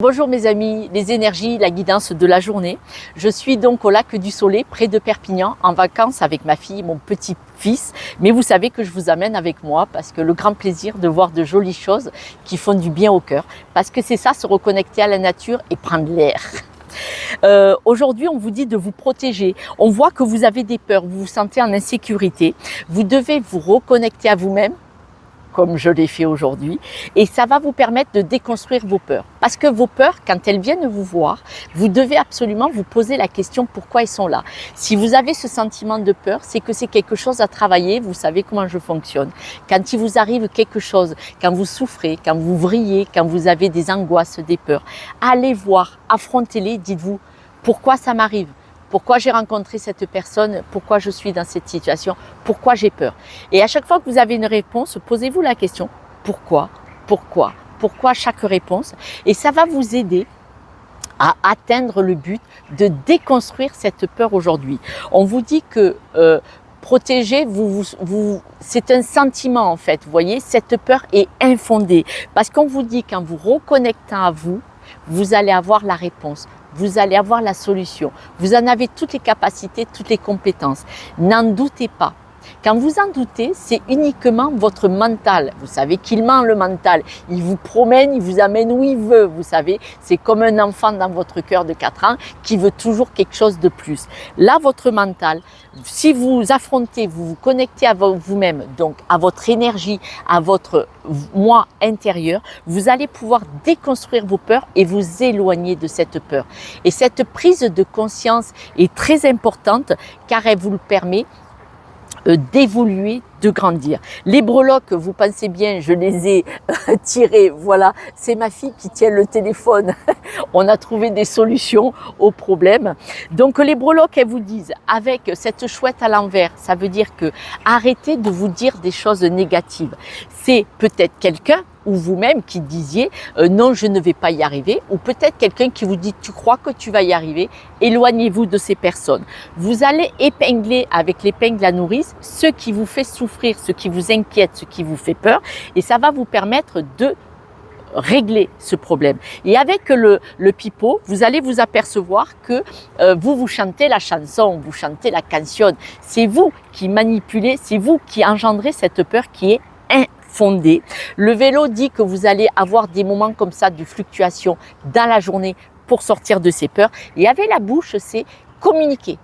Bonjour mes amis, les énergies, la guidance de la journée. Je suis donc au lac du Soleil, près de Perpignan, en vacances avec ma fille et mon petit-fils. Mais vous savez que je vous amène avec moi parce que le grand plaisir de voir de jolies choses qui font du bien au cœur. Parce que c'est ça, se reconnecter à la nature et prendre l'air. Aujourd'hui, on vous dit de vous protéger. On voit que vous avez des peurs, vous vous sentez en insécurité. Vous devez vous reconnecter à vous-même, comme je l'ai fait aujourd'hui, et ça va vous permettre de déconstruire vos peurs. Parce que vos peurs, quand elles viennent vous voir, vous devez absolument vous poser la question pourquoi elles sont là. Si vous avez ce sentiment de peur, c'est que c'est quelque chose à travailler, vous savez comment je fonctionne. Quand il vous arrive quelque chose, quand vous souffrez, quand vous vrillez, quand vous avez des angoisses, des peurs, allez voir, affrontez-les, dites-vous pourquoi ça m'arrive. Pourquoi j'ai rencontré cette personne? Pourquoi je suis dans cette situation? Pourquoi j'ai peur? Et à chaque fois que vous avez une réponse, posez-vous la question pourquoi? Pourquoi? Pourquoi chaque réponse? Et ça va vous aider à atteindre le but de déconstruire cette peur aujourd'hui. On vous dit que protéger, c'est un sentiment en fait. Vous voyez, cette peur est infondée. Parce qu'on vous dit qu'en vous reconnectant à vous, vous allez avoir la réponse. Vous allez avoir la solution. Vous en avez toutes les capacités, toutes les compétences. N'en doutez pas. Quand vous en doutez, c'est uniquement votre mental. Vous savez qu'il ment le mental. Il vous promène, il vous amène où il veut. Vous savez, c'est comme un enfant dans votre cœur de 4 ans qui veut toujours quelque chose de plus. Là, votre mental, si vous affrontez, vous vous connectez à vous-même, donc à votre énergie, à votre moi intérieur, vous allez pouvoir déconstruire vos peurs et vous éloigner de cette peur. Et cette prise de conscience est très importante car elle vous le permet d'évoluer, de grandir. Les breloques, vous pensez bien, je les ai tirées, voilà, c'est ma fille qui tient le téléphone. On a trouvé des solutions aux problèmes. Donc les breloques, elles vous disent, avec cette chouette à l'envers, ça veut dire que arrêtez de vous dire des choses négatives. C'est peut-être quelqu'un ou vous-même qui disiez non, je ne vais pas y arriver, ou peut-être quelqu'un qui vous dit tu crois que tu vas y arriver, éloignez-vous de ces personnes. Vous allez épingler avec l'épingle à nourrice ce qui vous fait souffrir, ce qui vous inquiète, ce qui vous fait peur, et ça va vous permettre de régler ce problème. Et avec le pipeau, vous allez vous apercevoir que vous chantez la chanson, vous chantez la canción. C'est vous qui manipulez, c'est vous qui engendrez cette peur qui est fondée. Le vélo dit que vous allez avoir des moments comme ça de fluctuation dans la journée pour sortir de ces peurs. Et avec la bouche, c'est communiquer.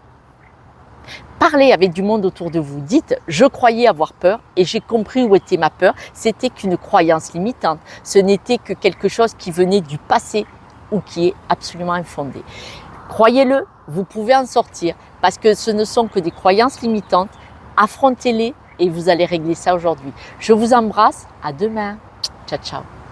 Parlez avec du monde autour de vous. Dites, je croyais avoir peur et j'ai compris où était ma peur. C'était qu'une croyance limitante. Ce n'était que quelque chose qui venait du passé ou qui est absolument infondé. Croyez-le, vous pouvez en sortir parce que ce ne sont que des croyances limitantes. Affrontez-les et vous allez régler ça aujourd'hui. Je vous embrasse. À demain. Ciao, ciao.